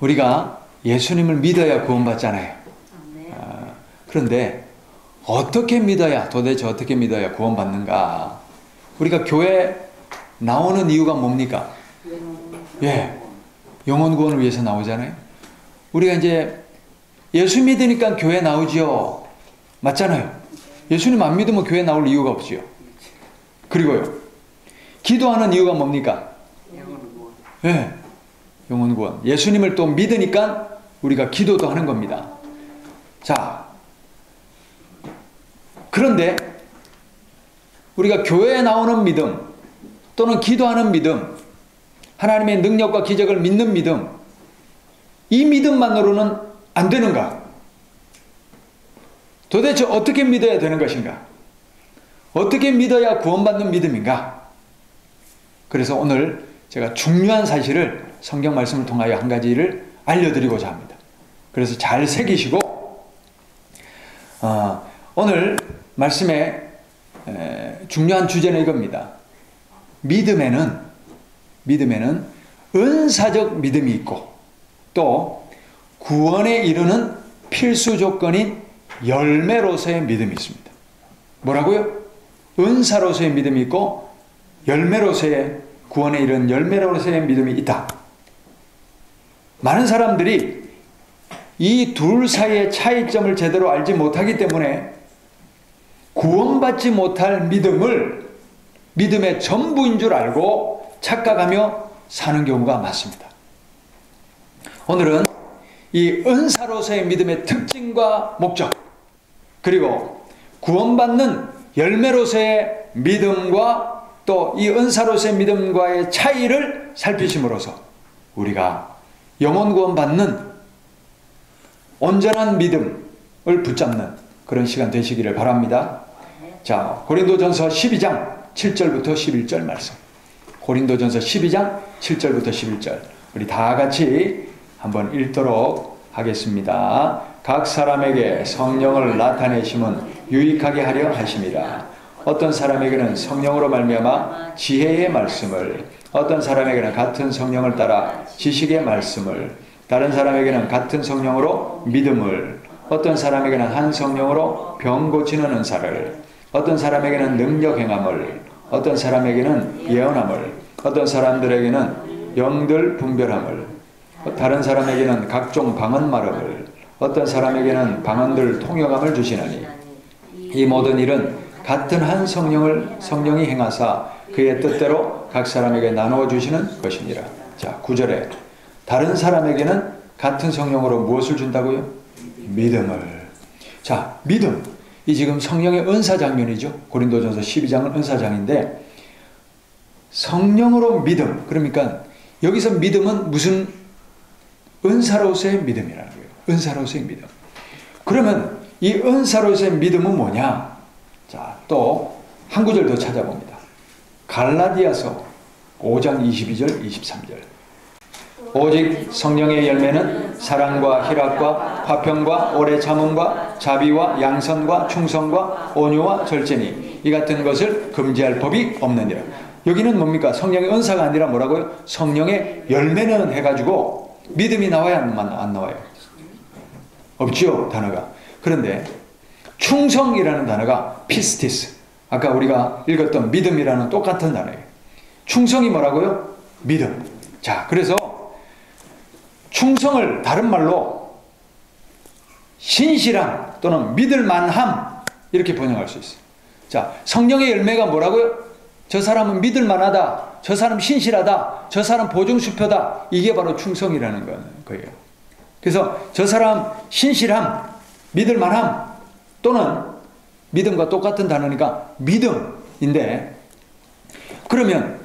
우리가 예수님을 믿어야 구원받잖아요. 그런데 어떻게 믿어야, 도대체 어떻게 믿어야 구원받는가? 우리가 교회 나오는 이유가 뭡니까? 예, 영혼 구원을 위해서 나오잖아요. 우리가 이제 예수 믿으니까 교회 나오지요. 맞잖아요. 예수님 안 믿으면 교회 나올 이유가 없지요. 그리고요, 기도하는 이유가 뭡니까? 예, 영혼 구원. 예수님을 또 믿으니까 우리가 기도도 하는 겁니다. 자, 그런데 우리가 교회에 나오는 믿음 또는 기도하는 믿음, 하나님의 능력과 기적을 믿는 믿음, 이 믿음만으로는 안 되는가? 도대체 어떻게 믿어야 되는 것인가? 어떻게 믿어야 구원받는 믿음인가? 그래서 오늘 제가 중요한 사실을 성경 말씀을 통하여 한 가지를 알려드리고자 합니다. 그래서 잘 새기시고 오늘 말씀의 중요한 주제는 이겁니다. 믿음에는 은사적 믿음이 있고 또 구원에 이르는 필수 조건인 열매로서의 믿음이 있습니다. 뭐라고요? 은사로서의 믿음이 있고 열매로서의, 구원에 이르는 열매로서의 믿음이 있다. 많은 사람들이 이 둘 사이의 차이점을 제대로 알지 못하기 때문에 구원받지 못할 믿음을 믿음의 전부인 줄 알고 착각하며 사는 경우가 많습니다. 오늘은 이 은사로서의 믿음의 특징과 목적, 그리고 구원받는 열매로서의 믿음과 또 이 은사로서의 믿음과의 차이를 살피심으로써 우리가 영혼 구원 받는 온전한 믿음을 붙잡는 그런 시간 되시기를 바랍니다. 자, 고린도전서 12장 7절부터 11절 말씀. 고린도전서 12장 7절부터 11절. 우리 다 같이 한번 읽도록 하겠습니다. 각 사람에게 성령을 나타내심은 유익하게 하려 하심이라. 어떤 사람에게는 성령으로 말미암아 지혜의 말씀을, 어떤 사람에게는 같은 성령을 따라 지식의 말씀을, 다른 사람에게는 같은 성령으로 믿음을, 어떤 사람에게는 한 성령으로 병 고치는 은사를, 어떤 사람에게는 능력 행함을, 어떤 사람에게는 예언함을, 어떤 사람들에게는 영들 분별함을, 다른 사람에게는 각종 방언 말함을, 어떤 사람에게는 방언들 통역함을 주시나니 이 모든 일은 같은 한 성령이 행하사 그의 뜻대로 각 사람에게 나누어 주시는 것이니라. 자, 9절에 다른 사람에게는 같은 성령으로 무엇을 준다고요? 믿음을. 자, 믿음. 이 지금 성령의 은사 장면이죠. 고린도전서 12장은 은사장인데 성령으로 믿음. 그러니까 여기서 믿음은 무슨 은사로서의 믿음이라는 거예요. 은사로서의 믿음. 그러면 이 은사로서의 믿음은 뭐냐? 자, 또 한 구절 더 찾아봅니다. 갈라디아서 5장 22절 23절. 오직 성령의 열매는 사랑과 희락과 화평과 오래 참음과 자비와 양선과 충성과 온유와 절제니 이 같은 것을 금지할 법이 없느니라. 여기는 뭡니까? 성령의 은사가 아니라 뭐라고요? 성령의 열매는 해가지고 믿음이 나와야 안 나와요? 없지요, 단어가. 그런데 충성이라는 단어가 피스티스, 아까 우리가 읽었던 믿음이라는 똑같은 단어예요. 충성이 뭐라고요? 믿음. 자, 그래서 충성을 다른 말로 신실함 또는 믿을만함 이렇게 번역할 수 있어요. 자, 성령의 열매가 뭐라고요? 저 사람은 믿을만하다, 저 사람 신실하다, 저 사람 보증수표다. 이게 바로 충성이라는 거예요. 그래서 저 사람 신실함, 믿을만함 또는 믿음과 똑같은 단어니까 믿음인데, 그러면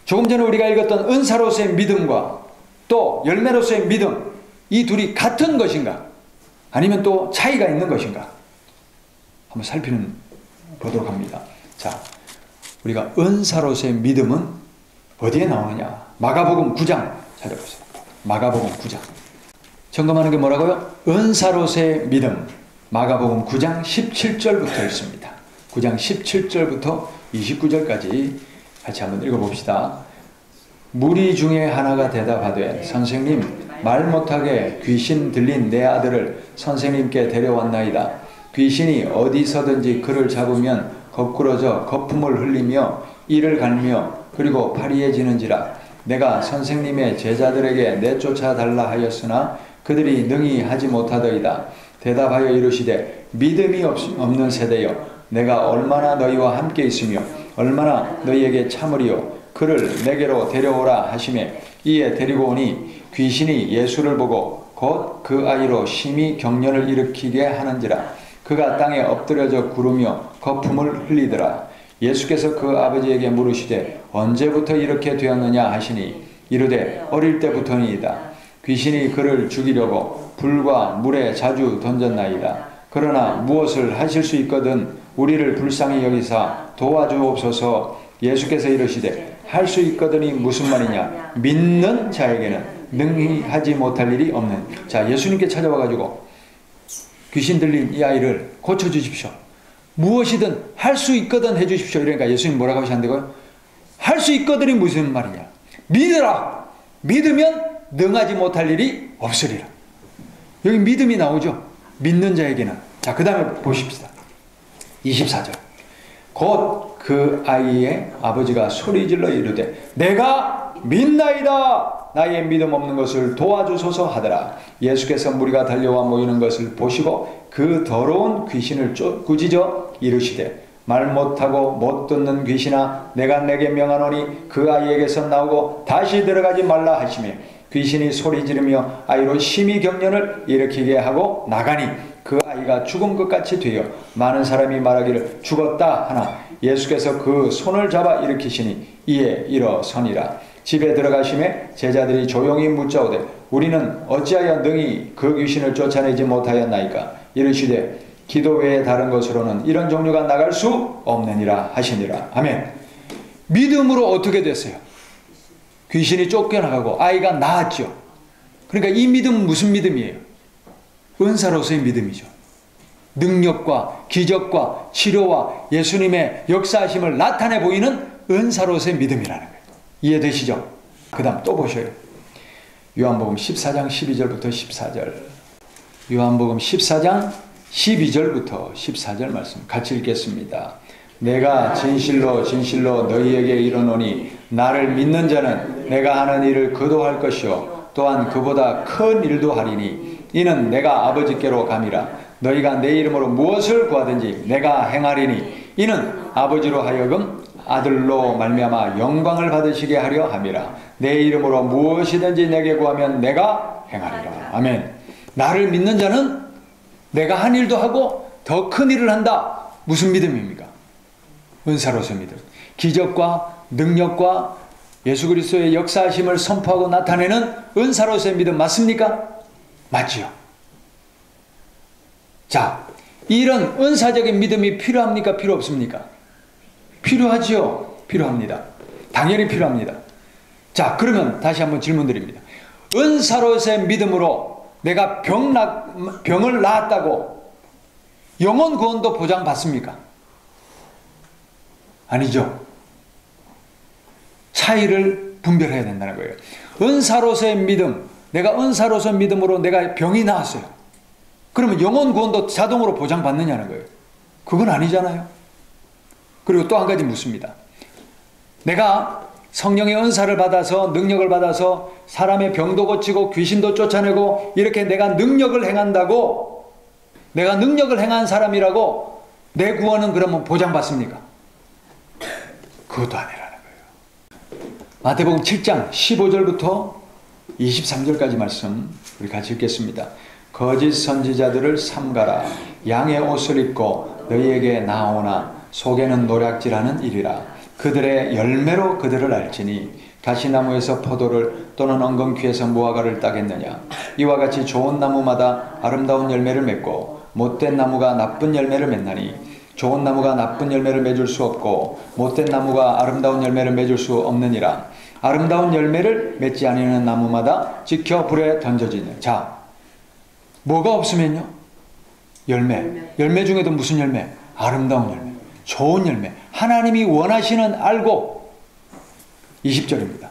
조금 전에 우리가 읽었던 은사로서의 믿음과 또 열매로서의 믿음, 이 둘이 같은 것인가? 아니면 또 차이가 있는 것인가? 한번 살펴보도록 합니다. 자, 우리가 은사로서의 믿음은 어디에 나오느냐? 마가복음 9장 찾아보세요. 마가복음 9장. 점검하는 게 뭐라고요? 은사로서의 믿음. 마가복음 9장 17절부터 있습니다. 9장 17절부터 29절까지 같이 한번 읽어봅시다. 무리 중에 하나가 대답하되 선생님 말 못하게 귀신 들린 내 아들을 선생님께 데려왔나이다. 귀신이 어디서든지 그를 잡으면 거꾸러져 거품을 흘리며 이를 갈며 그리고 파리해지는지라. 내가 선생님의 제자들에게 내쫓아 달라 하였으나 그들이 능히 하지 못하더이다. 대답하여 이르시되 믿음이 없는 세대여, 내가 얼마나 너희와 함께 있으며 얼마나 너희에게 참으리요. 그를 내게로 데려오라 하시매 이에 데리고 오니 귀신이 예수를 보고 곧 그 아이로 심히 경련을 일으키게 하는지라. 그가 땅에 엎드려져 구르며 거품을 흘리더라. 예수께서 그 아버지에게 물으시되 언제부터 이렇게 되었느냐 하시니 이르되 어릴 때부터니이다. 귀신이 그를 죽이려고 불과 물에 자주 던졌나이다. 그러나 무엇을 하실 수 있거든 우리를 불쌍히 여기사 도와주옵소서. 예수께서 이르시되 할 수 있거든이 무슨 말이냐. 믿는 자에게는 능히 하지 못할 일이 없는. 자, 예수님께 찾아와가지고 귀신 들린 이 아이를 고쳐주십시오. 무엇이든 할 수 있거든 해주십시오. 이러니까 예수님 뭐라고 하셨는데요? 할 수 있거든이 무슨 말이냐. 믿으라. 믿으면 능하지 못할 일이 없으리라. 여기 믿음이 나오죠. 믿는 자에게는. 자, 그 다음에 보십시다. 24절. 곧 그 아이의 아버지가 소리질러 이르되 내가 믿나이다. 나의 믿음 없는 것을 도와주소서 하더라. 예수께서 무리가 달려와 모이는 것을 보시고 그 더러운 귀신을 꾸짖어 이르시되 말 못하고 못 듣는 귀신아, 내가 내게 명하노니 그 아이에게서 나오고 다시 들어가지 말라 하시며 귀신이 소리 지르며 아이로 심히 경련을 일으키게 하고 나가니 그 아이가 죽은 것 같이 되어 많은 사람이 말하기를 죽었다 하나 예수께서 그 손을 잡아 일으키시니 이에 일어서니라. 집에 들어가심에 제자들이 조용히 묻자오되 우리는 어찌하여 능히 그 귀신을 쫓아내지 못하였나이까. 이르시되 기도 외에 다른 것으로는 이런 종류가 나갈 수 없느니라 하시니라. 아멘. 믿음으로 어떻게 됐어요? 귀신이 쫓겨나가고 아이가 나았죠. 그러니까 이 믿음은 무슨 믿음이에요? 은사로서의 믿음이죠. 능력과 기적과 치료와 예수님의 역사하심을 나타내 보이는 은사로서의 믿음이라는 거예요. 이해되시죠? 그 다음 또 보셔요. 요한복음 14장 12절부터 14절. 요한복음 14장 12절부터 14절 말씀 같이 읽겠습니다. 내가 진실로 진실로 너희에게 이르노니 나를 믿는 자는 내가 하는 일을 그도 할 것이요 또한 그보다 큰 일도 하리니 이는 내가 아버지께로 감이라. 너희가 내 이름으로 무엇을 구하든지 내가 행하리니 이는 아버지로 하여금 아들로 말미암아 영광을 받으시게 하려 함이라. 내 이름으로 무엇이든지 내게 구하면 내가 행하리라. 아멘. 나를 믿는 자는 내가 한 일도 하고 더 큰 일을 한다. 무슨 믿음입니까? 은사로서 믿음. 기적과 능력과 예수 그리스도의 역사하심을 선포하고 나타내는 은사로서의 믿음 맞습니까? 맞지요. 자, 이런 은사적인 믿음이 필요합니까? 필요 없습니까? 필요하지요. 필요합니다. 당연히 필요합니다. 자, 그러면 다시 한번 질문 드립니다. 은사로서의 믿음으로 내가 병을 낳았다고 영혼 구원도 보장받습니까? 아니죠. 차이를 분별해야 된다는 거예요. 은사로서의 믿음, 내가 은사로서의 믿음으로 내가 병이 나았어요. 그러면 영혼 구원도 자동으로 보장받느냐는 거예요. 그건 아니잖아요. 그리고 또 한 가지 묻습니다. 내가 성령의 은사를 받아서 능력을 받아서 사람의 병도 고치고 귀신도 쫓아내고 이렇게 내가 능력을 행한다고 내가 능력을 행한 사람이라고 내 구원은 그러면 보장받습니까? 그것도 아니라는 거예요. 마태복음 7장 15절부터 23절까지 말씀 우리 같이 읽겠습니다. 거짓 선지자들을 삼가라. 양의 옷을 입고 너희에게 나오나 속에는 노략질하는 일이라. 그들의 열매로 그들을 알지니 가시나무에서 포도를 또는 엉겅퀴에서 무화과를 따겠느냐. 이와 같이 좋은 나무마다 아름다운 열매를 맺고 못된 나무가 나쁜 열매를 맺나니 좋은 나무가 나쁜 열매를 맺을 수 없고 못된 나무가 아름다운 열매를 맺을 수 없느니라. 아름다운 열매를 맺지 아니하는 나무마다 지켜 불에 던져지는. 자, 뭐가 없으면요? 열매 중에도 무슨 열매? 아름다운 열매, 좋은 열매, 하나님이 원하시는 알고. 20절입니다.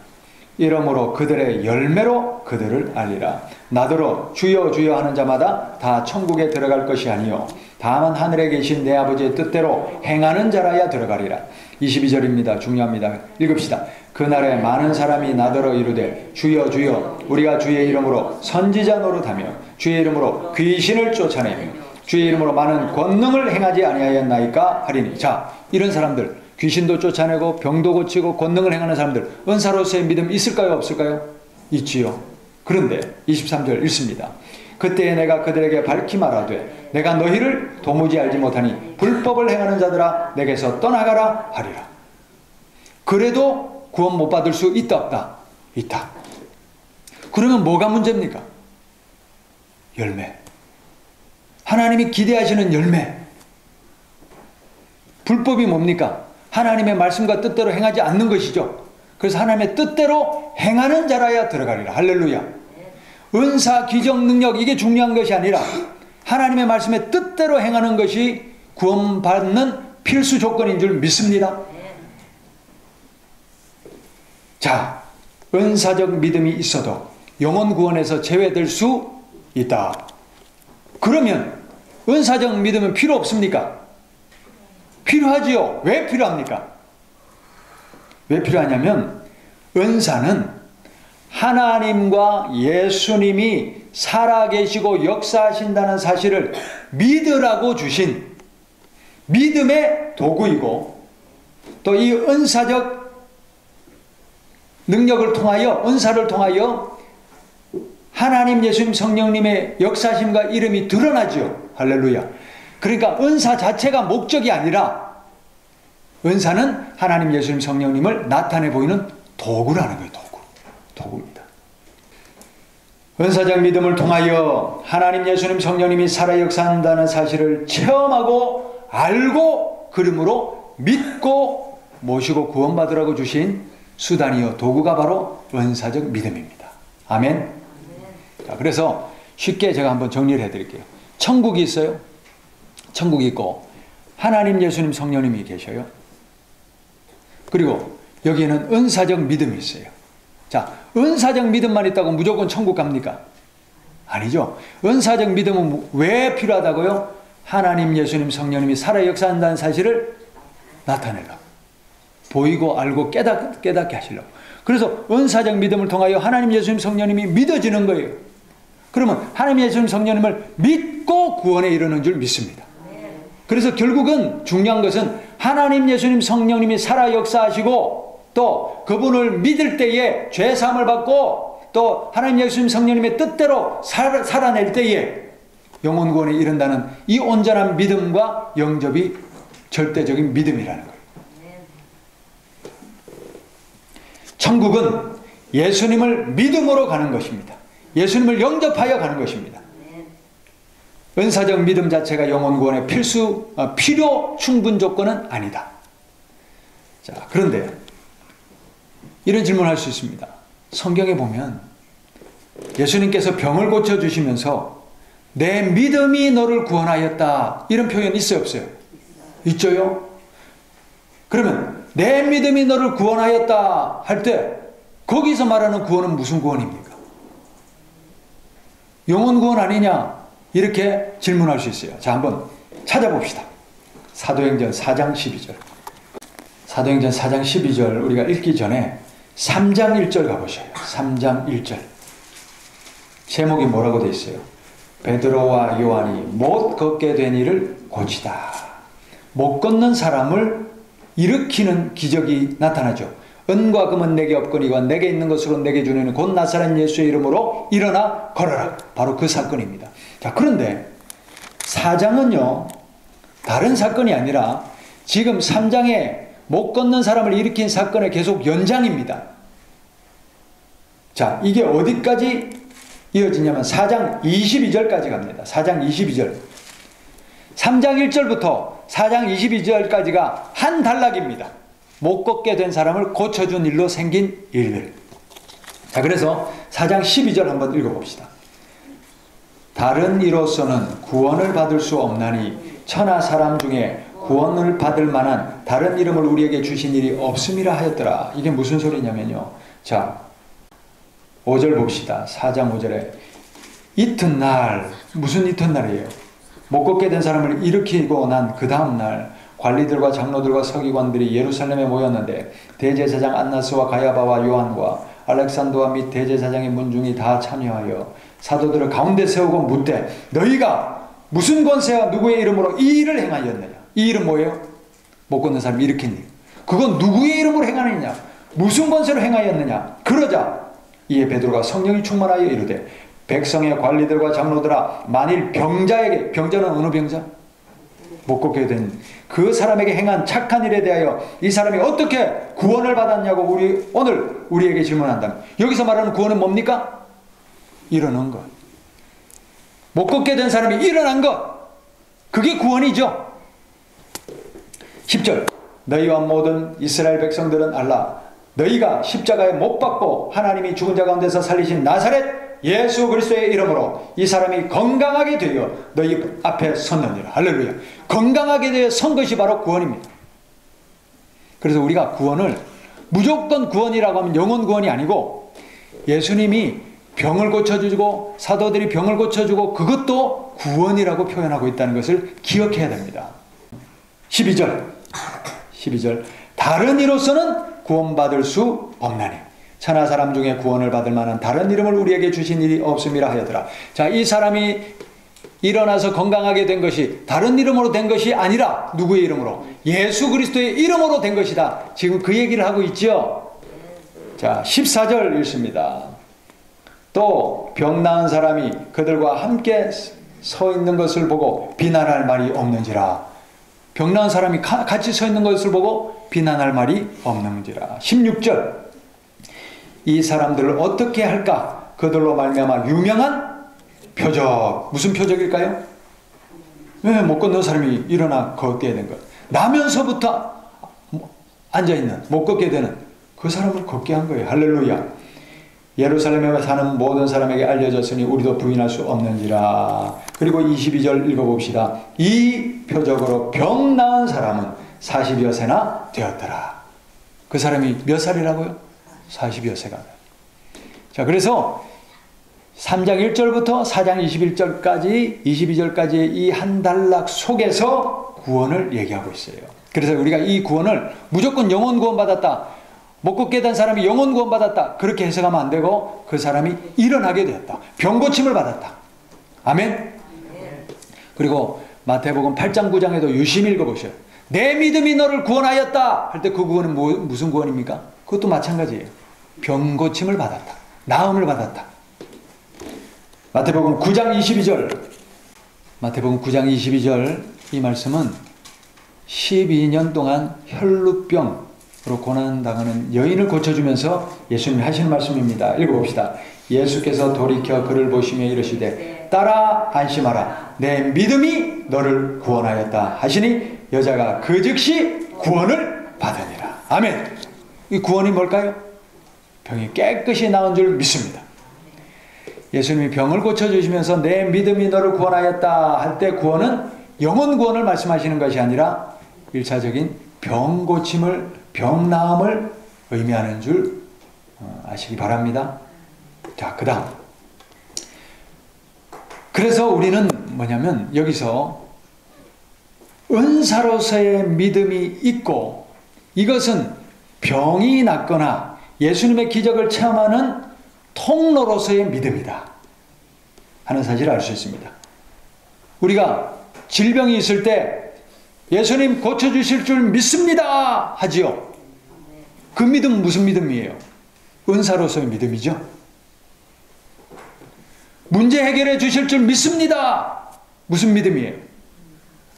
이러므로 그들의 열매로 그들을 알리라. 나더러 주여 주여 하는 자마다 다 천국에 들어갈 것이 아니요 다만 하늘에 계신 내 아버지의 뜻대로 행하는 자라야 들어가리라. 22절입니다. 중요합니다. 읽읍시다. 그날에 많은 사람이 나더러 이르되 주여 주여 우리가 주의 이름으로 선지자 노릇하며 주의 이름으로 귀신을 쫓아내며 주의 이름으로 많은 권능을 행하지 아니하였나이까 하리니. 자, 이런 사람들, 귀신도 쫓아내고 병도 고치고 권능을 행하는 사람들, 은사로서의 믿음 있을까요 없을까요? 있지요. 그런데 23절 읽습니다. 그때에 내가 그들에게 밝히 말하되 내가 너희를 도무지 알지 못하니 불법을 행하는 자들아 내게서 떠나가라 하리라. 그래도 구원 못 받을 수 있다 없다? 있다. 그러면 뭐가 문제입니까? 열매. 하나님이 기대하시는 열매. 불법이 뭡니까? 하나님의 말씀과 뜻대로 행하지 않는 것이죠. 그래서 하나님의 뜻대로 행하는 자라야 들어가리라. 할렐루야. 은사, 기적, 능력 이게 중요한 것이 아니라 하나님의 말씀의 뜻대로 행하는 것이 구원받는 필수 조건인 줄 믿습니다. 자, 은사적 믿음이 있어도 영혼 구원에서 제외될 수 있다. 그러면 은사적 믿음은 필요 없습니까? 필요하지요. 왜 필요합니까? 왜 필요하냐면 은사는 하나님과 예수님이 살아계시고 역사하신다는 사실을 믿으라고 주신 믿음의 도구이고, 또 이 은사적 능력을 통하여, 은사를 통하여 하나님, 예수님, 성령님의 역사심과 이름이 드러나죠. 할렐루야. 그러니까 은사 자체가 목적이 아니라 은사는 하나님, 예수님, 성령님을 나타내 보이는 도구라는 거예요. 도구입니다. 은사적 믿음을 통하여 하나님, 예수님, 성령님이 살아 역사한다는 사실을 체험하고 알고 그러므로 믿고 모시고 구원받으라고 주신 수단이요 도구가 바로 은사적 믿음입니다. 아멘. 자, 그래서 쉽게 제가 한번 정리를 해드릴게요. 천국이 있어요. 천국이 있고 하나님, 예수님, 성령님이 계셔요. 그리고 여기에는 은사적 믿음이 있어요. 자, 은사적 믿음만 있다고 무조건 천국 갑니까? 아니죠. 은사적 믿음은 왜 필요하다고요? 하나님, 예수님, 성령님이 살아 역사한다는 사실을 나타내라. 보이고 알고 깨닫게 하시려고. 그래서 은사적 믿음을 통하여 하나님, 예수님, 성령님이 믿어지는 거예요. 그러면 하나님, 예수님, 성령님을 믿고 구원에 이르는 줄 믿습니다. 그래서 결국은 중요한 것은 하나님, 예수님, 성령님이 살아 역사하시고 또 그분을 믿을 때에 죄사함을 받고 또 하나님, 예수님, 성령님의 뜻대로 살아낼 때에 영혼 구원에 이른다는 이 온전한 믿음과 영접이 절대적인 믿음이라는 거예요. 천국은 예수님을 믿음으로 가는 것입니다. 예수님을 영접하여 가는 것입니다. 은사적 믿음 자체가 영혼 구원의 필요 충분 조건은 아니다. 자, 그런데 이런 질문을 할 수 있습니다. 성경에 보면 예수님께서 병을 고쳐주시면서 내 믿음이 너를 구원하였다 이런 표현 있어요 없어요? 있죠요? 그러면 내 믿음이 너를 구원하였다 할 때 거기서 말하는 구원은 무슨 구원입니까? 영혼 구원 아니냐? 이렇게 질문할 수 있어요. 자, 한번 찾아봅시다. 사도행전 4장 12절. 사도행전 4장 12절 우리가 읽기 전에 3장 1절 가보셔요. 3장 1절. 제목이 뭐라고 되어 있어요? 베드로와 요한이 못 걷게 된 이를 고치다. 못 걷는 사람을 일으키는 기적이 나타나죠. 은과 금은 내게 없거니와 내게 있는 것으로 내게 주는 곧 나사렛 예수의 이름으로 일어나 걸어라. 바로 그 사건입니다. 자, 그런데 4장은요 다른 사건이 아니라 지금 3장에 못 걷는 사람을 일으킨 사건의 계속 연장입니다. 자, 이게 어디까지 이어지냐면 4장 22절까지 갑니다. 4장 22절. 3장 1절부터 4장 22절까지가 한 단락입니다. 못 걷게 된 사람을 고쳐준 일로 생긴 일들. 자, 그래서 4장 12절 한번 읽어봅시다. 다른 이로서는 구원을 받을 수 없나니 천하 사람 중에 구원을 받을 만한 다른 이름을 우리에게 주신 일이 없음이라 하였더라. 이게 무슨 소리냐면요. 자, 5절 봅시다. 4장 5절에 이튿날, 무슨 이튿날이에요? 못 걷게 된 사람을 일으키고 난 그 다음날 관리들과 장로들과 서기관들이 예루살렘에 모였는데 대제사장 안나스와 가야바와 요한과 알렉산더와 및 대제사장의 문중이 다 참여하여 사도들을 가운데 세우고 묻되 너희가 무슨 권세와 누구의 이름으로 이 일을 행하였느냐? 이 일은 뭐예요? 못 걷는 사람 일으킨 일. 그건 누구의 이름으로 행하느냐? 무슨 권세로 행하였느냐? 그러자 이에 베드로가 성령이 충만하여 이르되 백성의 관리들과 장로들아 만일 병자에게, 병자는 어느 병자? 못 걷게 된 그 사람에게 행한 착한 일에 대하여 이 사람이 어떻게 구원을 받았냐고 오늘 우리에게 질문한다면 여기서 말하는 구원은 뭡니까? 일어난 것. 못 걷게 된 사람이 일어난 것. 그게 구원이죠. 10절 너희와 모든 이스라엘 백성들은 알라 너희가 십자가에 못 박고 하나님이 죽은 자 가운데서 살리신 나사렛 예수 그리스도의 이름으로 이 사람이 건강하게 되어 너희 앞에 섰느니라. 할렐루야. 건강하게 되어 선 것이 바로 구원입니다. 그래서 우리가 구원을 무조건 구원이라고 하면 영혼 구원이 아니고 예수님이 병을 고쳐주고 사도들이 병을 고쳐주고 그것도 구원이라고 표현하고 있다는 것을 기억해야 됩니다. 12절 다른 이로서는 구원받을 수 없나니 천하 사람 중에 구원을 받을 만한 다른 이름을 우리에게 주신 일이 없음이라 하였더라. 자, 이 사람이 일어나서 건강하게 된 것이 다른 이름으로 된 것이 아니라 누구의 이름으로? 예수 그리스도의 이름으로 된 것이다. 지금 그 얘기를 하고 있죠. 자, 14절 읽습니다. 또 병 나은 사람이 그들과 함께 서 있는 것을 보고 비난할 말이 없는지라. 병 나은 사람이 같이 서 있는 것을 보고 비난할 말이 없는지라. 16절 이 사람들을 어떻게 할까? 그들로 말미암아 유명한 표적. 무슨 표적일까요? 왜 못 걷는 사람이 일어나 걷게 된 것. 나면서부터 앉아있는 못 걷게 되는 그 사람을 걷게 한 거예요. 할렐루야. 예루살렘에 사는 모든 사람에게 알려졌으니 우리도 부인할 수 없는지라. 그리고 22절 읽어봅시다. 이 표적으로 병 나은 사람은 40여 세나 되었더라. 그 사람이 몇 살이라고요? 40여 세가. 자, 그래서 3장 1절부터 4장 21절까지 22절까지의 이 한 단락 속에서 구원을 얘기하고 있어요. 그래서 우리가 이 구원을 무조건 영혼 구원 받았다, 못 걷게 된 사람이 영혼 구원 받았다, 그렇게 해석하면 안 되고 그 사람이 일어나게 되었다, 병 고침을 받았다. 아멘. 그리고 마태복음 8장 9장에도 유심히 읽어보셔요. 내 믿음이 너를 구원하였다 할 때 그 구원은 무슨 구원입니까? 그것도 마찬가지예요. 병 고침을 받았다, 나음을 받았다. 마태복음 9장 22절, 마태복음 9장 22절 이 말씀은 12년 동안 혈루병으로 고난당하는 여인을 고쳐주면서 예수님이 하시는 말씀입니다. 읽어봅시다. 예수께서 돌이켜 그를 보시며 이르시되 따라 안심하라 내 믿음이 너를 구원하였다 하시니 여자가 그 즉시 구원을 받으니라. 아멘. 이 구원이 뭘까요? 병이 깨끗이 나은 줄 믿습니다. 예수님이 병을 고쳐주시면서 내 믿음이 너를 구원하였다 할 때 구원은 영혼 구원을 말씀하시는 것이 아니라 1차적인 병 고침을, 병 나음을 의미하는 줄 아시기 바랍니다. 자, 그 다음. 그래서 우리는 뭐냐면 여기서 은사로서의 믿음이 있고 이것은 병이 낫거나 예수님의 기적을 체험하는 통로로서의 믿음이다 하는 사실을 알 수 있습니다. 우리가 질병이 있을 때 예수님 고쳐주실 줄 믿습니다 하지요. 그 믿음은 무슨 믿음이에요? 은사로서의 믿음이죠. 문제 해결해 주실 줄 믿습니다. 무슨 믿음이에요?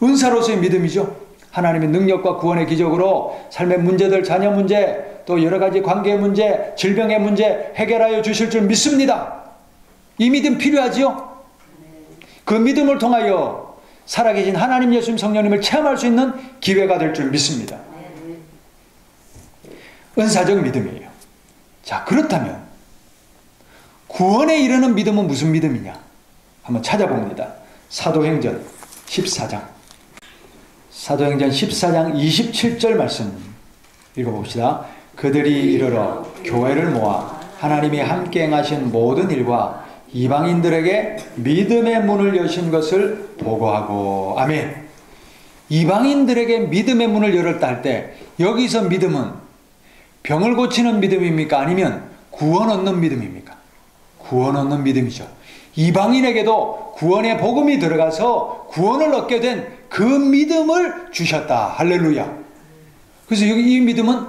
은사로서의 믿음이죠. 하나님의 능력과 구원의 기적으로 삶의 문제들, 자녀 문제, 또 여러 가지 관계의 문제, 질병의 문제 해결하여 주실 줄 믿습니다. 이 믿음 필요하지요? 그 믿음을 통하여 살아계신 하나님, 예수님, 성령님을 체험할 수 있는 기회가 될 줄 믿습니다. 은사적 믿음이에요. 자, 그렇다면 구원에 이르는 믿음은 무슨 믿음이냐? 한번 찾아봅니다. 사도행전 14장. 사도행전 14장 27절 말씀 읽어봅시다. 그들이 이르러 교회를 모아 하나님이 함께 행하신 모든 일과 이방인들에게 믿음의 문을 여신 것을 보고하고. 아멘. 이방인들에게 믿음의 문을 열었다 할 때 여기서 믿음은 병을 고치는 믿음입니까? 아니면 구원 얻는 믿음입니까? 구원 얻는 믿음이죠. 이방인에게도 구원의 복음이 들어가서 구원을 얻게 된 그 믿음을 주셨다. 할렐루야. 그래서 여기 이 믿음은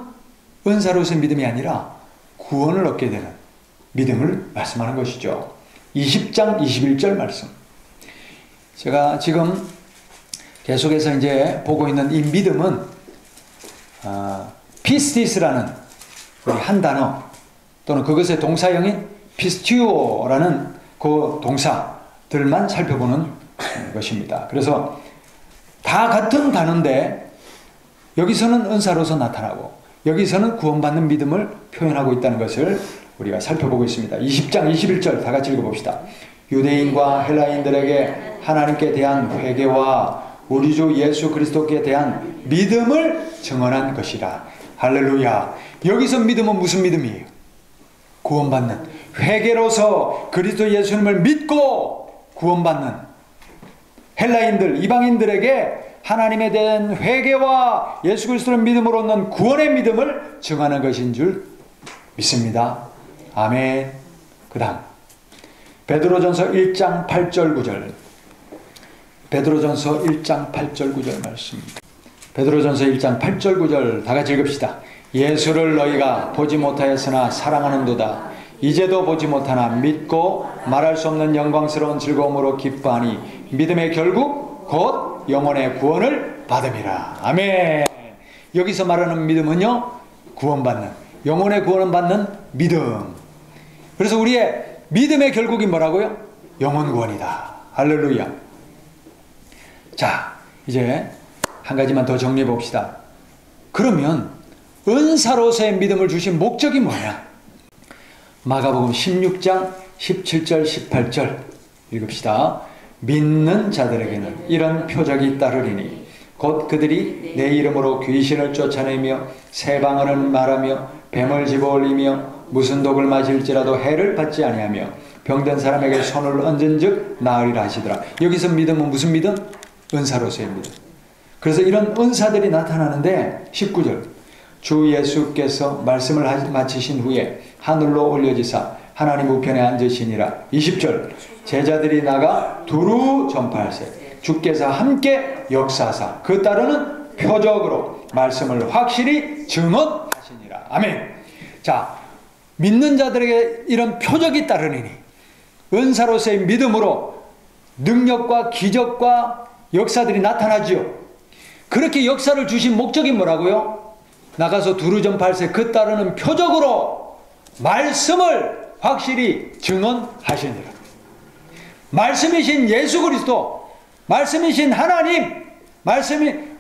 은사로서의 믿음이 아니라 구원을 얻게 되는 믿음을 말씀하는 것이죠. 20장 21절 말씀. 제가 지금 계속해서 이제 보고 있는 이 믿음은 피스티스라는 우리 한 단어 또는 그것의 동사형인 피스티오라는 그 동사들만 살펴보는 것입니다. 그래서 다 같은 단어인데 여기서는 은사로서 나타나고 여기서는 구원받는 믿음을 표현하고 있다는 것을 우리가 살펴보고 있습니다. 20장 21절 다 같이 읽어봅시다. 유대인과 헬라인들에게 하나님께 대한 회개와 우리 주 예수 그리스도께 대한 믿음을 증언한 것이라. 할렐루야. 여기서 믿음은 무슨 믿음이에요? 구원받는, 회개로서 그리스도 예수님을 믿고 구원받는 헬라인들, 이방인들에게 하나님에 대한 회개와 예수 그리스도를 믿음으로 얻는 구원의 믿음을 증언하는 것인 줄 믿습니다. 아멘. 그 다음 베드로전서 1장 8절 9절. 베드로전서 1장 8절 9절 말씀. 베드로전서 1장 8절 9절 다 같이 읽읍시다. 예수를 너희가 보지 못하였으나 사랑하는도다. 이제도 보지 못하나 믿고 말할 수 없는 영광스러운 즐거움으로 기뻐하니 믿음의 결국 곧 영혼의 구원을 받음이라. 아멘. 여기서 말하는 믿음은요, 구원받는, 영혼의 구원을 받는 믿음. 그래서 우리의 믿음의 결국이 뭐라고요? 영혼 구원이다. 할렐루야. 자, 이제 한 가지만 더 정리해 봅시다. 그러면 은사로서의 믿음을 주신 목적이 뭐냐? 마가복음 16장 17절 18절 읽읍시다. 믿는 자들에게는 이런 표적이 따르리니 곧 그들이 내 이름으로 귀신을 쫓아내며 새 방언을 말하며 뱀을 집어올리며 무슨 독을 마실지라도 해를 받지 아니하며 병든 사람에게 손을 얹은즉 나으리라 하시더라. 여기서 믿음은 무슨 믿음? 은사로서의 믿음. 그래서 이런 은사들이 나타나는데 19절 주 예수께서 말씀을 마치신 후에 하늘로 올려지사 하나님 우편에 앉으시니라. 20절 제자들이 나가 두루 전파할세 주께서 함께 역사하사 그 따르는 표적으로 말씀을 확실히 증언하시니라. 아멘. 자, 믿는 자들에게 이런 표적이 따르니 은사로서의 믿음으로 능력과 기적과 역사들이 나타나지요. 그렇게 역사를 주신 목적이 뭐라고요? 나가서 두루 전파할세 그 따르는 표적으로 말씀을 확실히 증언하시니라. 말씀이신 예수 그리스도, 말씀이신 하나님,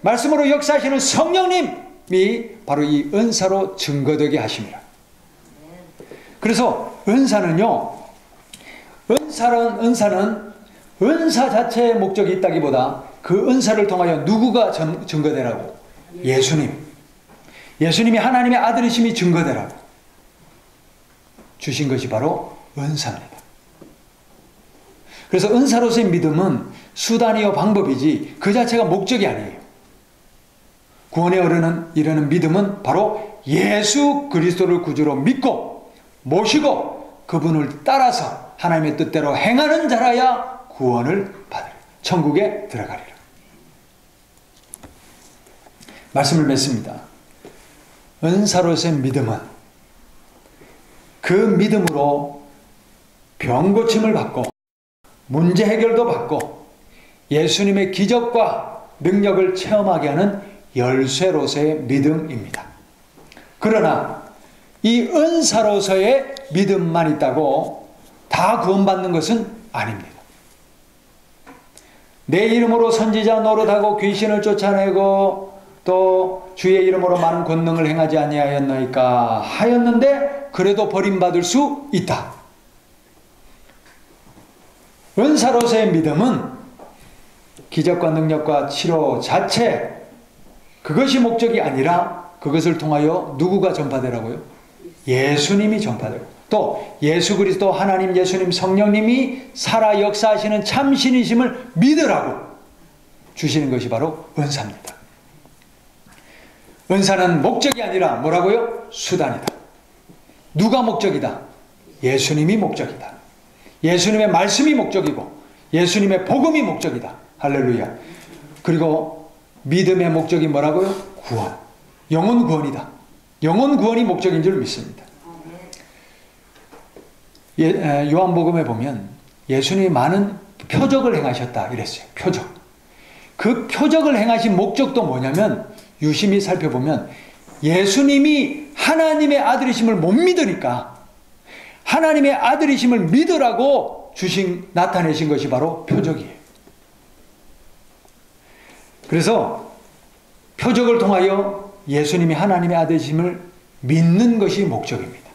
말씀으로 역사하시는 성령님이 바로 이 은사로 증거되게 하십니다. 그래서 은사는요, 은사는 은사 자체의 목적이 있다기보다 그 은사를 통하여 누구가 증거되라고? 예수님이 하나님의 아들이심이 증거되라고 주신 것이 바로 은사입니다. 그래서 은사로서의 믿음은 수단이요 방법이지 그 자체가 목적이 아니에요. 구원에 이르는 믿음은 바로 예수 그리스도를 구주로 믿고 모시고 그분을 따라서 하나님의 뜻대로 행하는 자라야 구원을 받으리라. 천국에 들어가리라. 말씀을 맺습니다. 은사로서의 믿음은 그 믿음으로 병 고침을 받고 문제 해결도 받고 예수님의 기적과 능력을 체험하게 하는 열쇠로서의 믿음입니다. 그러나 이 은사로서의 믿음만 있다고 다 구원받는 것은 아닙니다. 내 이름으로 선지자 노릇하고 귀신을 쫓아내고 또 주의 이름으로 많은 권능을 행하지 아니하였나이까 하였는데 그래도 버림받을 수 있다. 은사로서의 믿음은 기적과 능력과 치료 자체 그것이 목적이 아니라 그것을 통하여 누구가 전파되라고요? 예수님이 전파되고 또 예수 그리스도 하나님 예수님 성령님이 살아 역사하시는 참신이심을 믿으라고 주시는 것이 바로 은사입니다. 은사는 목적이 아니라 뭐라고요? 수단이다. 누가 목적이다? 예수님이 목적이다. 예수님의 말씀이 목적이고 예수님의 복음이 목적이다. 할렐루야. 그리고 믿음의 목적이 뭐라고요? 구원. 영혼 구원이다. 영혼 구원이 목적인 줄 믿습니다. 요한복음에 보면 예수님이 많은 표적을 행하셨다 이랬어요. 표적. 그 표적을 행하신 목적도 뭐냐면 유심히 살펴보면 예수님이 하나님의 아들이심을 못 믿으니까 하나님의 아들이심을 믿으라고 나타내신 것이 바로 표적이에요. 그래서 표적을 통하여 예수님이 하나님의 아들이심을 믿는 것이 목적입니다.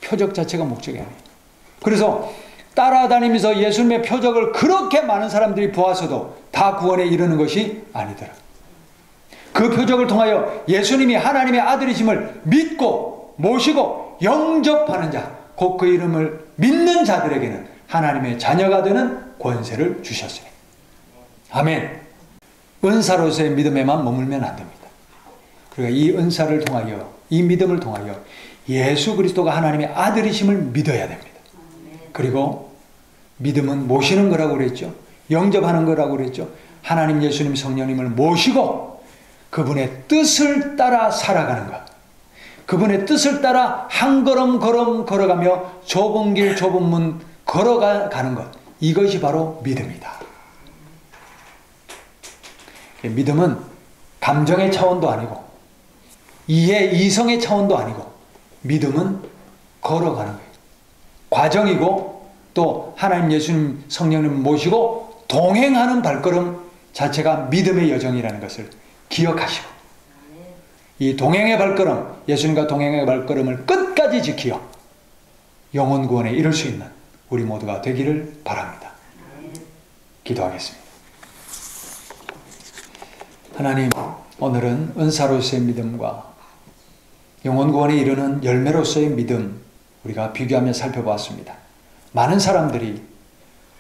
표적 자체가 목적이 아니에요. 그래서 따라다니면서 예수님의 표적을 그렇게 많은 사람들이 보아서도 다 구원에 이르는 것이 아니더라. 그 표적을 통하여 예수님이 하나님의 아들이심을 믿고 모시고 영접하는 자, 곧 그 이름을 믿는 자들에게는 하나님의 자녀가 되는 권세를 주셨으니. 아멘. 은사로서의 믿음에만 머물면 안 됩니다. 그러니까 이 은사를 통하여, 이 믿음을 통하여 예수 그리스도가 하나님의 아들이심을 믿어야 됩니다. 그리고 믿음은 모시는 거라고 그랬죠. 영접하는 거라고 그랬죠. 하나님 예수님 성령님을 모시고 그분의 뜻을 따라 살아가는 것. 그분의 뜻을 따라 한 걸음 걸어가며 좁은 길 좁은 문 걸어가는 것. 이것이 바로 믿음이다. 믿음은 감정의 차원도 아니고 이성의 차원도 아니고 믿음은 걸어가는 거예요. 과정이고 또 하나님 예수님 성령님을 모시고 동행하는 발걸음 자체가 믿음의 여정이라는 것을 기억하시고 이 동행의 발걸음, 예수님과 동행의 발걸음을 끝까지 지키어 영혼 구원에 이룰 수 있는 우리 모두가 되기를 바랍니다. 기도하겠습니다. 하나님, 오늘은 은사로서의 믿음과 영혼 구원에 이르는 열매로서의 믿음 우리가 비교하며 살펴보았습니다. 많은 사람들이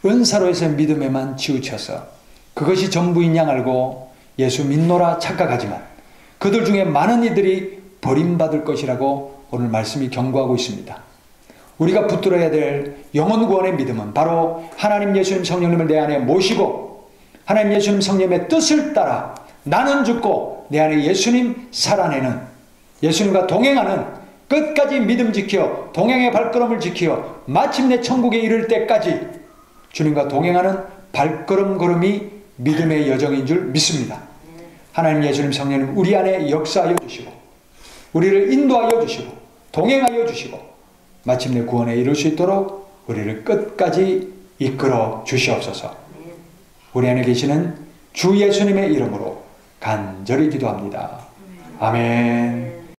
은사로서의 믿음에만 치우쳐서 그것이 전부인 양 알고 예수 믿노라 착각하지만 그들 중에 많은 이들이 버림받을 것이라고 오늘 말씀이 경고하고 있습니다. 우리가 붙들어야 될 영혼 구원의 믿음은 바로 하나님 예수님 성령님을 내 안에 모시고 하나님 예수님 성령님의 뜻을 따라 나는 죽고 내 안에 예수님 살아내는 예수님과 동행하는 끝까지 믿음 지켜 동행의 발걸음을 지켜 마침내 천국에 이를 때까지 주님과 동행하는 발걸음걸음이 믿음의 여정인 줄 믿습니다. 하나님 예수님 성령님 우리 안에 역사하여 주시고 우리를 인도하여 주시고 동행하여 주시고 마침내 구원에 이룰 수 있도록 우리를 끝까지 이끌어 주시옵소서. 우리 안에 계시는 주 예수님의 이름으로 간절히 기도합니다. 아멘.